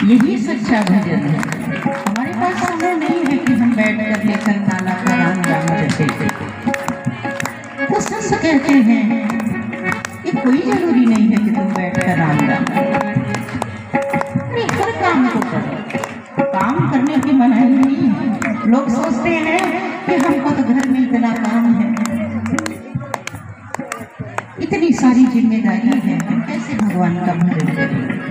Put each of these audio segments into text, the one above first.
यही सच्चा भजन है। हमारे पास समय नहीं है कि हम बैठ कर लेकर नाला का राम राम जपे। तो संत कहते हैं ये कोई जरूरी नहीं है कि तुम बैठ कर राम राम, हर काम को करो। काम करने की मनाही नहीं है। लोग सोचते हैं कि हमको तो घर में इतना काम है, इतनी सारी जिम्मेदारी है, हम कैसे भगवान का भजन करें।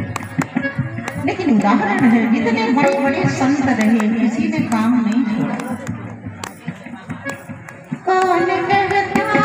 लेकिन उदाहरण है, जितने बड़े बड़े संत रहे किसी ने काम नहीं छोड़ा। कौन कहता है छोड़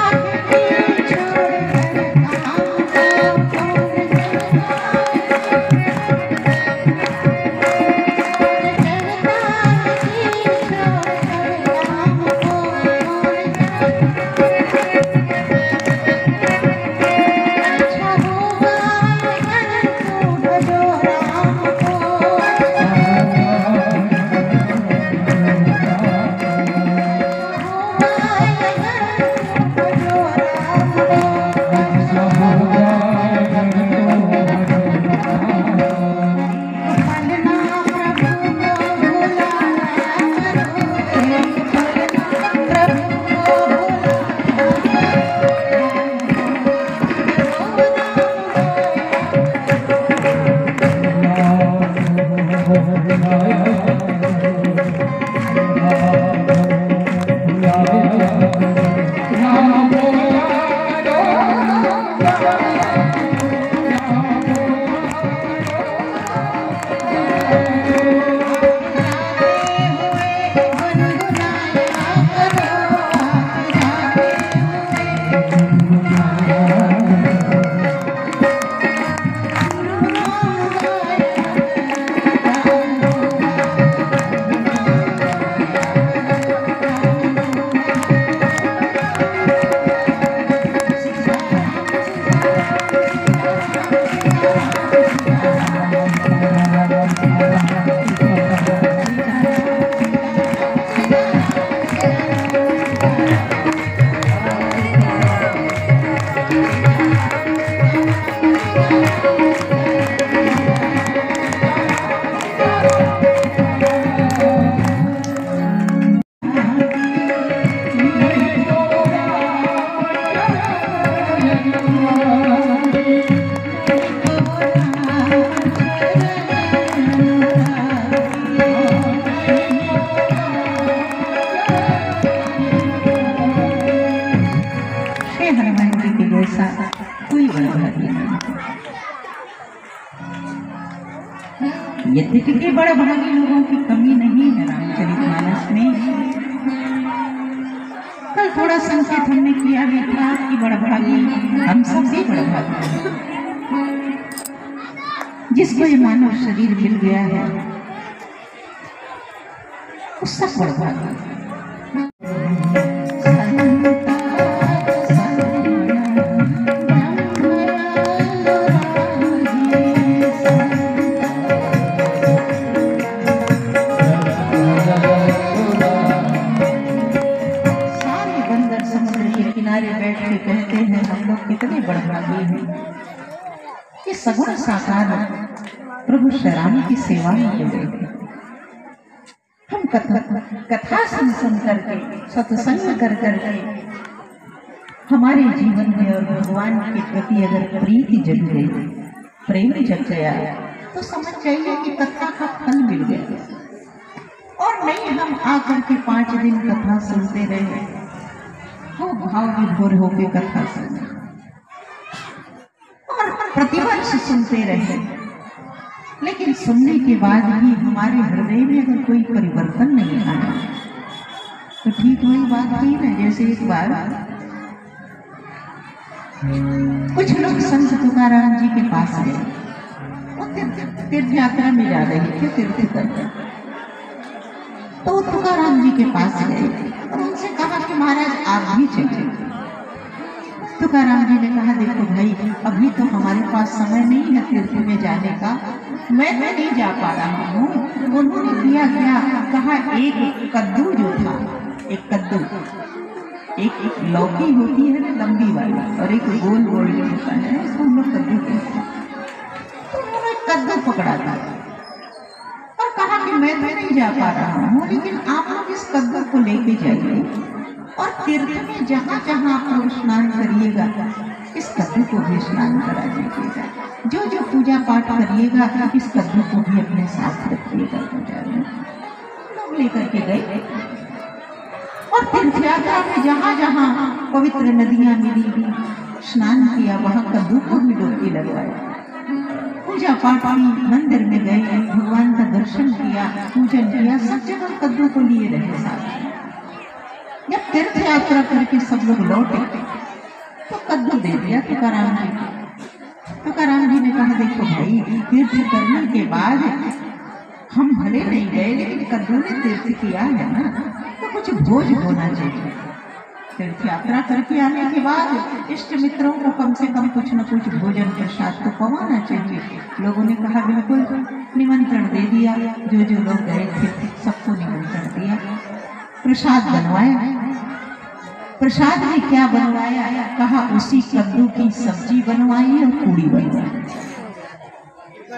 यद्यपि बड़े भागी लोगों की कमी नहीं है रामचरितमानस में। कल थोड़ा संकेत हमने किया भी था कि बड़ा भागी हम सब भी बड़ा भागी, जिसको ये मानव शरीर मिल गया है वो सब बड़ा भागी। बैठ के कहते हैं हम लोग कितने बड़भागी हैं कि सगुण साकार प्रभु श्री राम की सेवा में जुड़े हैं। हम कथा सुन करके सत्संग कर करके हमारे जीवन में और भगवान के प्रति अगर प्रीति जग गई, प्रेम जग गया, तो समझ जाइए कि कथा का फल मिल गया। और नहीं हम आकर के 5 दिन कथा सुनते रहे, वो भाव विभोर होकर कथा सुने और प्रतिवर्ष सुनते रहे, लेकिन सुनने के बाद भी हमारे हृदय में अगर कोई परिवर्तन नहीं आया तो ठीक वही बात हुई ना। जैसे एक बार कुछ लोग संत तुकाराम जी के पास गए, वो तीर्थ यात्रा में जा रहे थे, तीर्थ करके, तो तुकाराम जी के पास गए और उनसे कहा कि महाराज आप भी चलिए। तुकाराम जी ने कहा देखो भाई, अभी तो हमारे पास समय नहीं है तीर्थ में जाने का, मैं तो नहीं जा पा रहा हूँ। उन्होंने किया क्या, कहा एक कद्दू जो था, एक कद्दू, एक लौकी होती है ना लंबी वाली, और एक गोल गोल होता है, उसको हम लोग कद्दू कहते हैं। तो उन्होंने कद्दू पकड़ा था मैं तो नहीं जा पा रहा हूँ, लेकिन आप लोग इस कद्दू को लेके जाइए और तीर्थ में जहाँ जहाँ आप लोग स्नान करिएगा इस कद्दू को भी स्नान करा दीजिएगा। जो जो पूजा पाठ करिएगा इस कद्दू को भी अपने साथ रखिएगा पूजा में। लोग लेकर के गए और तीर्थ यात्रा में जहाँ जहाँ पवित्र नदियाँ मिली स्नान किया, वहाँ कद्दू को भी डुबकी लगवाया। पूजा पाठ की, मंदिर में गए, भगवान का दर्शन किया, पूजन किया, सब जगह कद्दू को लिए रहे साथ। जब तीर्थ यात्रा करके सब लोग लौटे तो कद्दू दे दिया तुकाराम जी को। तुकाराम जी ने कहा देखो भाई, तीर्थ करने के बाद हम भले नहीं गए, लेकिन कद्दू ने तीर्थ किया है ना, तो कुछ भोज होना चाहिए। तीर्थ यात्रा करके आने के बाद इष्ट मित्रों को कम से कम कुछ न कुछ भोजन प्रसाद तो पवाना चाहिए। लोगों ने कहा बिल्कुल, निमंत्रण दे दिया। जो जो लोग गए थे सबको निमंत्रण दिया, प्रसाद बनवाया। प्रसाद में क्या बनवाया? कहा उसी कद्दू की सब्जी बनवाई और पूड़ी बनवाई।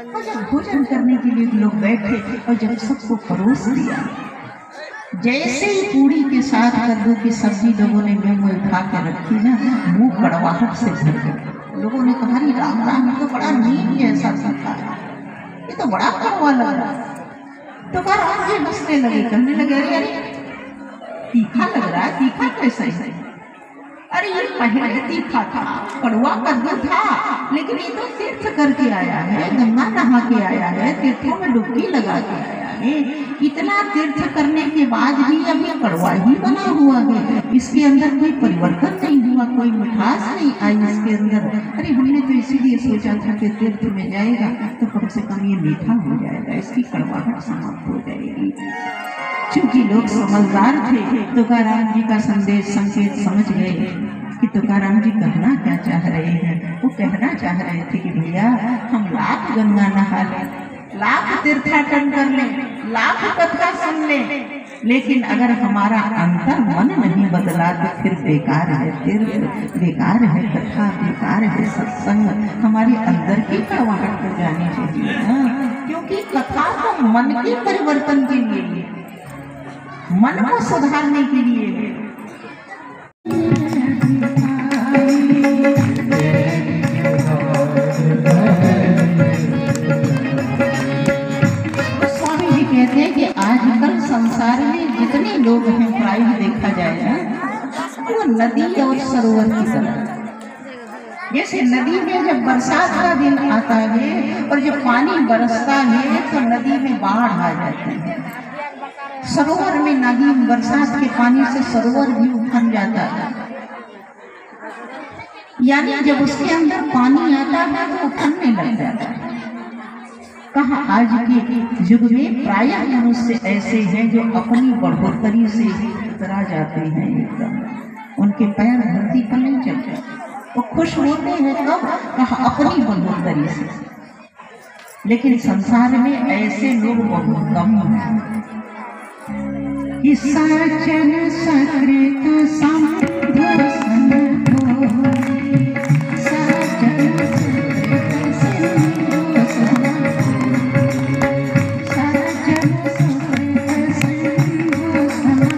और जब भोजन करने के लिए लोग बैठे और जब सबको परोस दिया, जैसे ही पूड़ी के साथ कद्दू की सब्जी लोगों ने मुंह में उठा कर रखी ना, मुंह कड़वाहट से भर गया। लोगों ने कहा राम राम, तो बड़ा नीम जैसा था, ये तो बड़ा कड़वा लग रहा। तो राम जी हंसने लगे, कहने लगे अरे अरे तीखा लग रहा है, तीखा कैसे है? अरे ये पहले तीखा था, कड़वा कद्दू था, लेकिन ये तो तीर्थ करके आया है, गंगा नहा के आया है, तीर्थों में डुबकी लगा के आया है। इतना तीर्थ करने के बाद भी अभी कड़वा ही बना हुआ है, इसके अंदर कोई परिवर्तन नहीं हुआ, कोई मिठास नहीं आई इसके अंदर। अरे हमने तो इसीलिए सोचा था कि तीर्थ में जाएगा तो कम से कम ये मीठा हो जाएगा, इसकी कड़वाहट समाप्त हो जाएगी। चूंकि लोग समझदार थे, तुकाराम जी का संदेश संकेत समझ गए कि तुकाराम जी कहना क्या चाह रहे हैं। वो कहना चाह रहे थे कि भैया हम लाख गंगा नहा लें, लाख तीर्थाटन कर लें, लाख कथा सुन लें, लेकिन अगर हमारा अंतर मन नहीं बदला तो फिर बेकार है तीर्थ, बेकार है कथा, बेकार है सत्संग। हमारे अंदर की कड़वाहट हो जानी चाहिए ना, क्योंकि कथा तो मन के परिवर्तन के लिए, मन को सुधारने के लिए। स्वामी जी कहते हैं कि आजकल संसार में जितने लोग हैं प्राय देखा जाए ना, वो नदी और सरोवर की तरह। जैसे नदी में जब बरसात का दिन आता है और जब पानी बरसता है तो नदी में बाढ़ आ जाती है। सरोवर में नदी बरसात के पानी से सरोवर भी उफन जाता है, यानी जब उसके अंदर पानी आता है तो उफनने लग जाता है। कहा आज के युग में प्रायः मनुष्य ऐसे हैं जो अपनी बढ़ोतरी से ही उतरा जाते हैं, एकदम उनके पैर धरती पर नहीं चलते। वो खुश होते हैं कब? कहा अपनी बढ़ोतरी से। लेकिन संसार में ऐसे लोग बहुत कम हैं। सचन सकृत संधो संधो, सचन सकृत सिंधु समो, सचन सकृत सिंधु समो,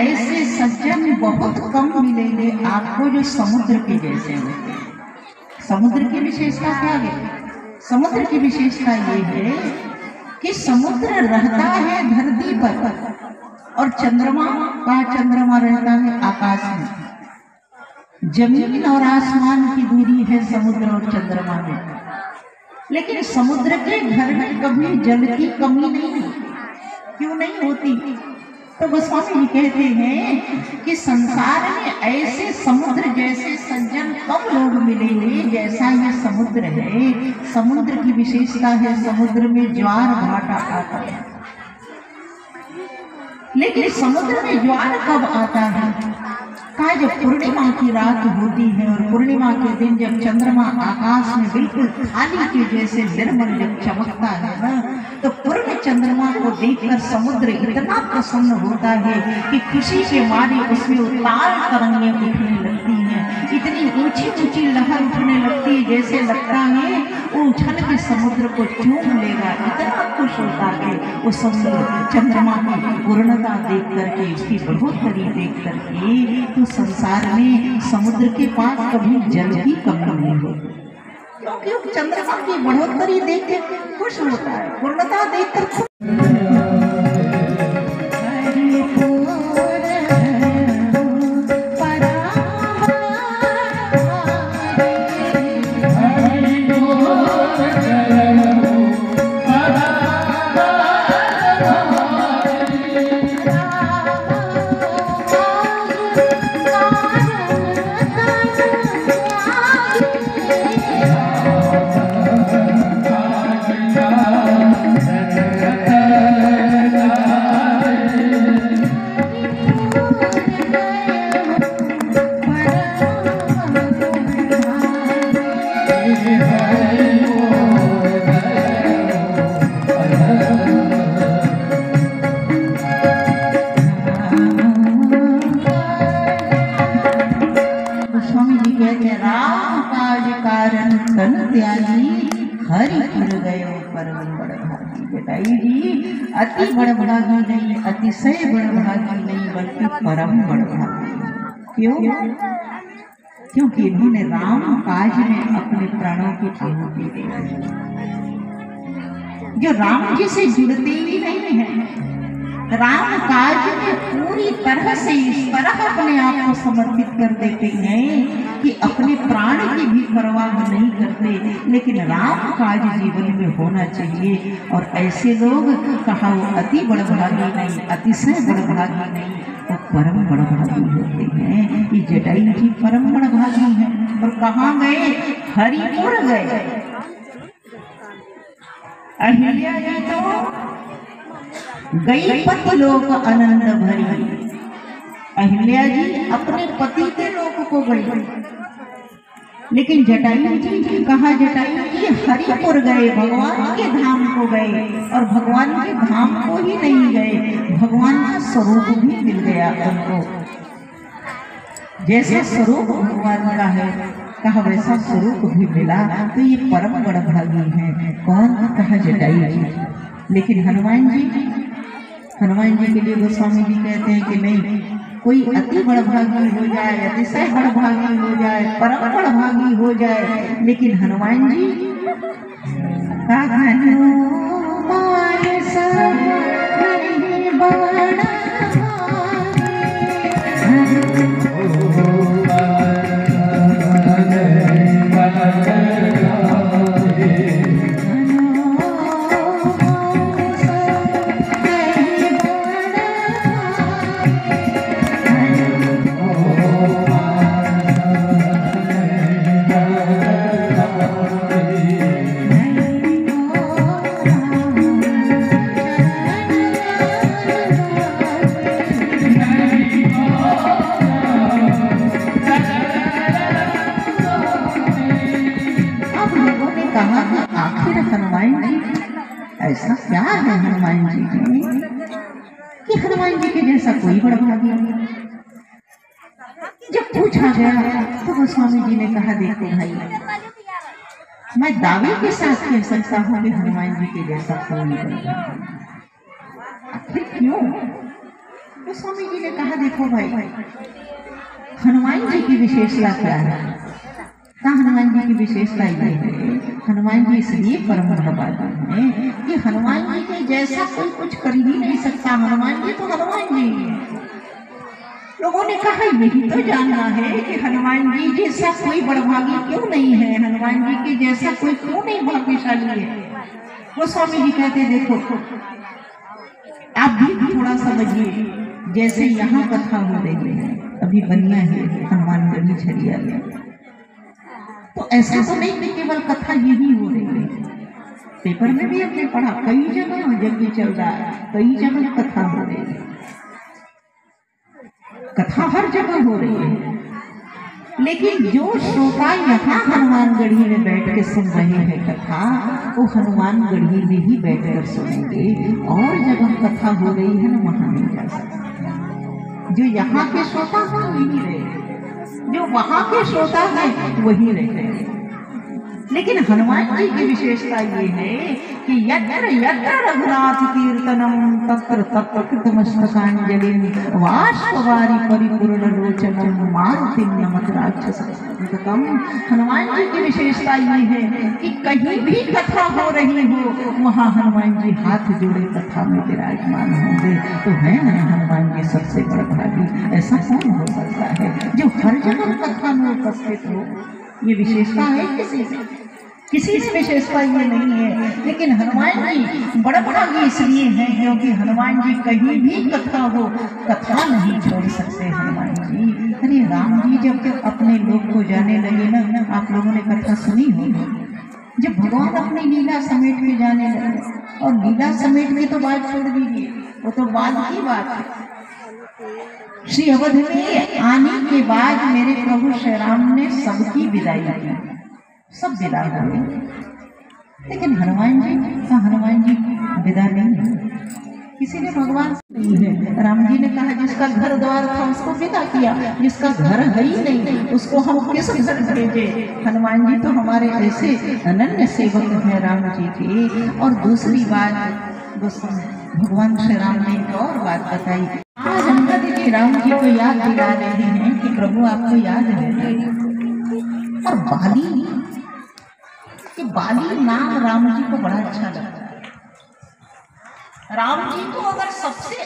ऐसे सज्जन बहुत कम मिलेंगे आपको जो समुद्र के जैसे होते हैं। समुद्र की विशेषता क्या है? समुद्र की विशेषता ये है कि समुद्र रहता है धरती पर और चंद्रमा का चंद्रमा रहता है आकाश में। जमीन और आसमान की दूरी है समुद्र और चंद्रमा में। लेकिन समुद्र के घर में कभी जल की कमी नहीं होती। क्यों नहीं होती? तो गोस्वामी जी कहते हैं कि संसार में ऐसे समुद्र जैसे सज्जन कम लोग मिलेंगे जैसा ये समुद्र है। समुद्र की विशेषता है, समुद्र में ज्वार भाटा आता है, लेकिन समुद्र में ज्वार कब आता है? कहा जब पूर्णिमा की रात होती है और पूर्णिमा के दिन जब चंद्रमा आकाश में बिल्कुल खाली के जैसे निर्मल जब चमकता है ना, तो पूर्ण चंद्रमा को देखकर समुद्र इतना प्रसन्न होता है कि खुशी के मारे उसमें उताल तरंगें उठने लगती हैं, इतनी ऊंची ऊंची लहर उठने लगती है जैसे लगता है वो उछल के समुद्र को चूम लेगा। इतना खुश होता है वो समुद्र चंद्रमा की पूर्णता देख करके, उसकी बढ़ोतरी देख करके। तो संसार में समुद्र के पास कभी जल की कमी नहीं होती, क्योंकि चंद्रमा की बढ़ोतरी देख के खुश होता है, पूर्णता देखकर खुश। अति बड़भागी नहीं, अतिशय बड़भागी नहीं, बल्कि परम बड़भागी। क्यों? क्योंकि इन्होंने राम काज में अपने प्राणों की आहुति दी। जो राम जी से जुड़ते ही नहीं है, राम काज में पूरी तरह से इस तरह अपने आप को समर्पित कर देते हैं कि अपने प्राण की भी परवाह नहीं करते, लेकिन राम काज जीवन में होना चाहिए। और ऐसे लोग कहा वो अति बड़भागी नहीं, अतिशय बड़भागी नहीं, वो परम बड़भागी होते हैं। ये जटायु जी परम बड़भागी हैं। और कहाँ गए? हरिपुर गए। अहिल्या जी तो गई पति लोक आनंद भरी। अहिल्या जी अपने पति के लोक को गई, लेकिन जटायु जी कहा, जटायु जी हरिपुर गए, भगवान के धाम को गए। और भगवान के धाम को ही नहीं गए, भगवान का स्वरूप भी मिल गया उनको। जैसे स्वरूप भगवान का है, कहा वैसा स्वरूप भी मिला। तो ये परम बड़भागी है। कौन? कहा जटायु जी। लेकिन हनुमान जी के लिए गोस्वामी जी कहते हैं कि नहीं, कोई अति बड़भागी हो जाए, अतिशय बड़भागी हो जाए, परम बड़भागी हो जाए, लेकिन हनुमान जी का हनुमान सा बड़ा ऐसा क्या है हनुमान जी में कि हनुमान जी के जैसा कोई बड़भागी नहीं। जब पूछा गया तो गोस्वामी जी ने कहा, देखो भाई, मैं दावे के साथ कह सकता हूँ कि हनुमान जी के जैसा कोई बड़भागी। आखिर क्यों? गोस्वामी जी ने कहा, देखो भाई, हनुमान जी की विशेषता क्या है? हनुमान जी की विशेषता ये है, हनुमान जी इसलिए परम बड़भागी हैं कि हनुमान जी के जैसा कोई कुछ कर ही नहीं सकता। हनुमान जी तो हनुमान जी हैं। लोगों ने कहा यही तो जानना है कि हनुमान जी जैसा कोई बड़भागी क्यों नहीं है, हनुमान जी के जैसा कोई क्यों नहीं भाग्यशाली है। वो स्वामी जी कहते देखो, आप भी थोड़ा समझिए जैसे यहाँ कथा हो रही है, अभी बनिया है हनुमानगढ़ी झरिया में, तो ऐसा तो नहीं कि केवल कथा यही हो रही है। पेपर में भी हमने पढ़ा, कई जगह यज्ञ चल रहा है, कई जगह कथा हो रही है, कथा हर जगह हो रही है। लेकिन जो श्रोता यहाँ हनुमानगढ़ी में बैठ के सुन रहे हैं कथा, वो हनुमानगढ़ी में ही बैठ कर सुनेंगे, और जगह कथा हो रही है ना वहां नहीं जा सकते। जो यहाँ के श्रोता हैं वही रहे, जो वहां के श्रोता हैं वही रहे। लेकिन हनुमान जी की विशेषता ये है कि यत्र यत्र रघुनाथ कीर्तनम तत्र तत्र कृतमस्तकांजलिं वाष्पवारि परिपूर्ण लोचनम मारुतिं नमत राक्षसंतकम्। हनुमान जी की विशेषता ये है कि कहीं भी कथा हो रही हो, वहाँ हनुमान जी हाथ जोड़े कथा में विराजमान होंगे। तो है हनुमान जी सबसे बड़ा भागी। ऐसा कौन हो सकता है जो हर जगह कथा में उपस्थित हो? ये विशेषता है किसी में विशेषता ये नहीं है। लेकिन हनुमान जी बड़ा भागी इसलिए हैं क्योंकि हनुमान जी कहीं भी कथा हो, कथा नहीं छोड़ सकते हनुमान जी। अरे राम जी जब अपने लोग को जाने लगे ना, आप लोगों ने कथा सुनी होगी, जब भगवान अपनी लीला समेट के जाने लगे, और लीला समेट के तो बात छोड़ दीजिए, वो तो बाद की बात है। श्री अवध में आने के बाद मेरे प्रभु श्री राम ने सबकी विदाई की, सब विदा हुए, लेकिन हनुमान जी विदा नहीं। किसी ने भगवान से नहीं है। राम जी ने कहा जिसका घर द्वार था उसको विदा किया, जिसका घर है ही नहीं उसको हम किस घर भेजे। हनुमान जी तो हमारे ऐसे अनन्य सेवक हैं राम जी के। और दूसरी बात भगवान श्री राम ने एक और बात बताई। आज अंगद जी राम जी को याद दिला रहे हैं कि प्रभु आपको याद है। और बाली नाम राम जी को बड़ा अच्छा लगता है। राम जी को अगर सबसे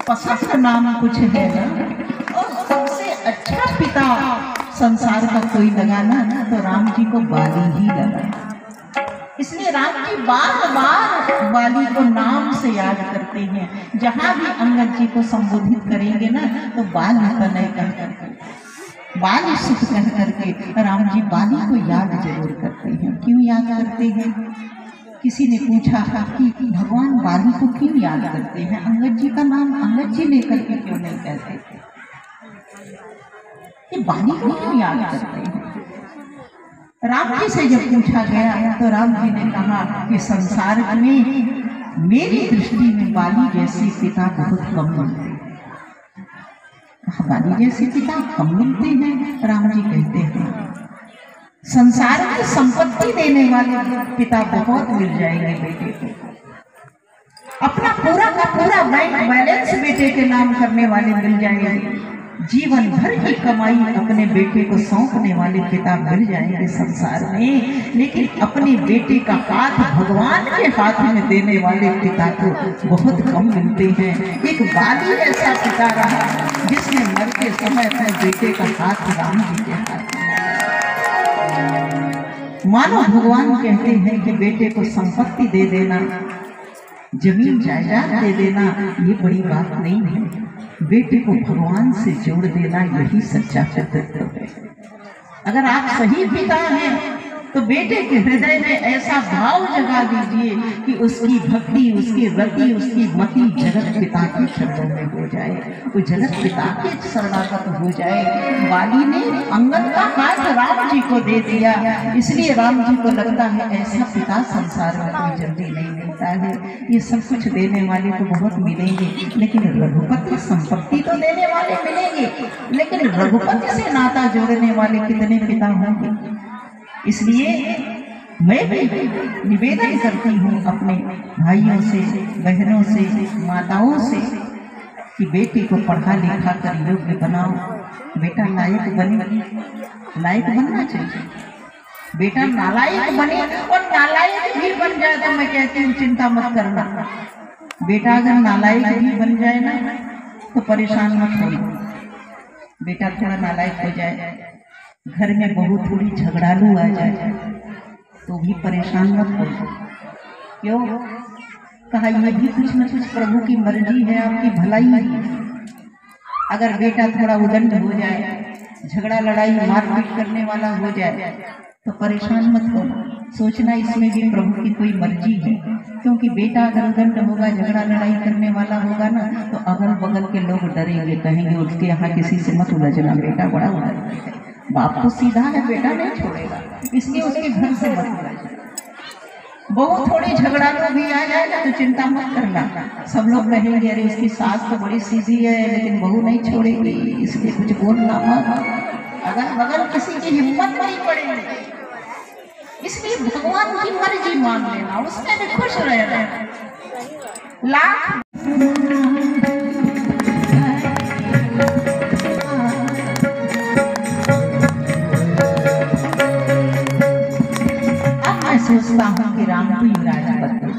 पसंद नाम कुछ है ना, और सबसे अच्छा पिता संसार का कोई लगाना ना, तो राम जी को बाली ही लगा। इसलिए राम जी बार बार बाली को नाम से याद करते हैं। जहां भी अंगद जी को संबोधित करेंगे ना, तो बाली तनय कह करके, बाली सुख कह करके राम जी बाली को याद जरूर करते हैं। क्यों याद करते हैं? किसी ने पूछा कि भगवान बाली को क्यों याद करते हैं, अंगद जी का नाम अंगद जी लेकर के क्यों नहीं कहते? ये बाली को क्यों याद करते हैं? राम जी से जब पूछा गया तो राम जी ने कहा कि संसार में मेरी दृष्टि में बाली जैसे पिता बहुत कम मिलते हैं। बाली जैसे पिता कम मिलते हैं। राम जी कहते हैं संसार में संपत्ति देने वाले पिता बहुत मिल जाएंगे बेटे को। अपना पूरा का पूरा बैंक बैलेंस बेटे के नाम करने वाले मिल जाएंगे। जीवन भर की कमाई अपने बेटे को सौंपने वाले पिता मिल जाएंगे संसार में। लेकिन अपने बेटे का हाथ भगवान के हाथ में देने वाले पिता को बहुत कम मिलते हैं। एक बाली ऐसा पिता रहा जिसने मरते समय अपने बेटे का हाथ राम जी के हाथ में। मानो भगवान कहते हैं कि बेटे को संपत्ति दे देना, जमीन जायदाद दे देना, ये बड़ी बात नहीं है। बेटे को भगवान से जोड़ देना यही सच्चा पितृत्व है। अगर आप सही पिता हैं तो बेटे के हृदय में ऐसा भाव जगा दीजिए कि उसकी भक्ति, उसकी रति, उसकी मति जगत पिता के शरणों में हो जाए, वो जगत पिता के शरणागत हो जाए। बाली ने अंगद का हाथ राम जी को दे दिया, इसलिए राम जी को लगता है ऐसा पिता संसार में कोई जल्दी नहीं मिलता है। ये सब कुछ देने वाले तो बहुत मिलेंगे, लेकिन रघुपति संपत्ति तो देने वाले मिलेंगे, लेकिन रघुपति से नाता जोड़ने वाले कितने पिता होंगे। इसलिए मैं भी निवेदन करती हूँ अपने भाइयों से, बहनों से, माताओं से कि बेटे को पढ़ा लिखा कर योग्य बनाओ। बेटा लायक बने, लायक बनना चाहिए। बेटा नालायक बने और नालायक भी बन जाए तो मैं कहती हूँ चिंता मत करना। बेटा अगर नालायक भी बन जाए ना तो परेशान मत होना। बेटा थोड़ा नालायक हो जाए, घर में बहू थोड़ी झगड़ालू आ जाए तो भी परेशान मत हो। क्यों? कहा ये भी कुछ न कुछ प्रभु की मर्जी है, आपकी भलाई है। अगर बेटा थोड़ा उदंड हो जाए, झगड़ा लड़ाई मारपीट करने वाला हो जाए तो परेशान मत होना, सोचना इसमें भी प्रभु की कोई मर्जी है। क्योंकि बेटा अगर उदंड होगा, झगड़ा लड़ाई करने वाला होगा ना, तो अगल बगल के लोग डरेंगे, कहेंगे उसके यहाँ किसी से मत उलझना, बेटा बड़ा उलझना है, बाप तो सीधा है, बेटा नहीं छोड़ेगा, इसलिए उसके घर से मत उलझना। बहुत थोड़ी झगड़ा तो भी आ जाएगा तो चिंता मत करना, सब लोग कहेंगे अरे उसकी सास तो बड़ी सीधी है लेकिन बहू नहीं छोड़ेगी, इसलिए कुछ बोलना मत। अगर बगल किसी की हिम्मत नहीं पड़ेगी, इसलिए भगवान की मर्जी मान लेना, उसमें भी खुश रहना। लाख सोचता हूँ कि राम को युवराज पद दे।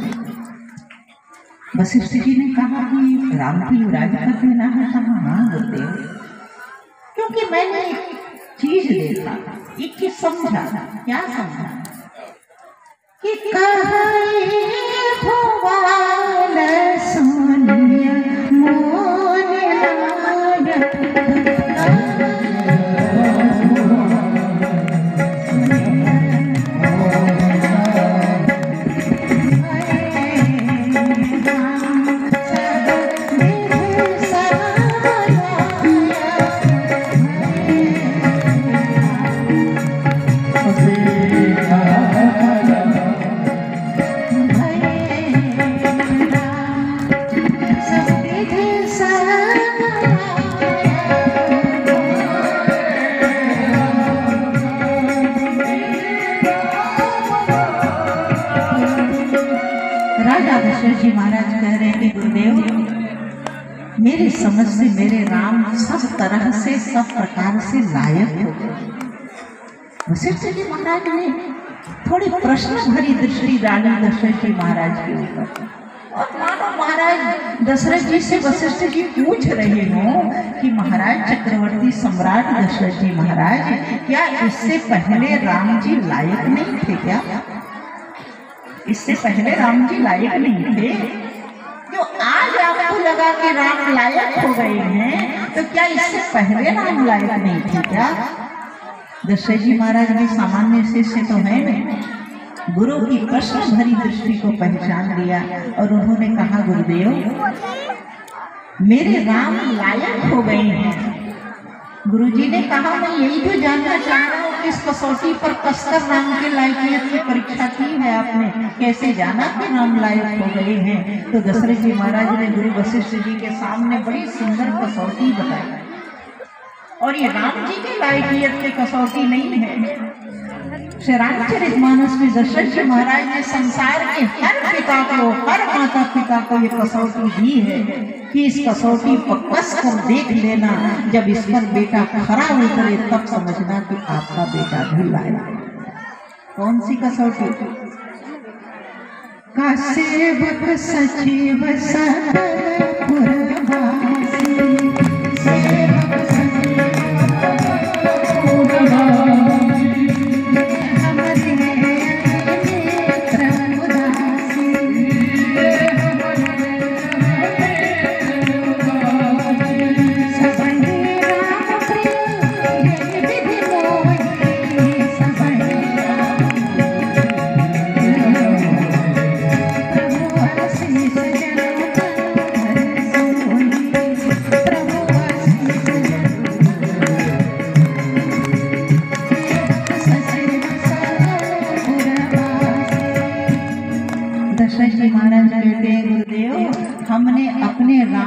वशिष्ठ जी ने कहा कि राम को युवराज पद देना है, कहा हाँ गुरुदेव, क्योंकि मैंने एक चीज देखा, एक चीज समझा। क्या समझा? कि सोनिया मोन जी महाराज कह रहे हैं कि गुरुदेव, मेरी समझ से मेरे राम सब तरह से, सब प्रकार से लायक हो गए। वशिष्ठ जी महाराज ने थोड़ी प्रश्न भरी दृष्टि डाली दशरथ जी महाराज के ऊपर, और मानो महाराज दशरथ जी से वशिष्ठ जी पूछ रहे हो कि महाराज चक्रवर्ती सम्राट दशरथ जी महाराज, क्या इससे पहले राम जी लायक नहीं थे? क्या इससे पहले राम जी लायक नहीं थे? जो आज आपको लगा कि राम लायक हो गए हैं, तो क्या इससे पहले राम लायक नहीं थे? क्या दशरथ जी महाराज में सामान्य शिष्य तो है नहीं, गुरु की प्रश्न भरी दृष्टि को पहचान लिया और उन्होंने कहा गुरुदेव, मेरे राम लायक हो गए हैं। गुरुजी ने कहा मैं यही तो जानना चाह रहा हूँ, किस कसौटी पर कसकर राम के लायकियत की परीक्षा की है आपने, कैसे जाना कि राम लायक हो गए हैं? तो दशरथ जी महाराज ने गुरु वशिष्ठ जी के सामने बड़ी सुंदर कसौटी बताई, और ये राम जी की लायकियत की कसौटी नहीं है। श्री रामचरितमानस में दशरथ जी महाराज ने संसार के हर पिता को, हर माता पिता को ये कसौटी दी है कि इस कसौटी पर कस कर देख लेना, जब इस पर बेटा खरा उतरे तब समझना कि आपका बेटा भी लायक। कौन सी कसौटी? का सेवक सचिव सकल पुरवासी, सेवक दशरथ जी महाराज कहते हैं गुरुदेव, हमने अपने राम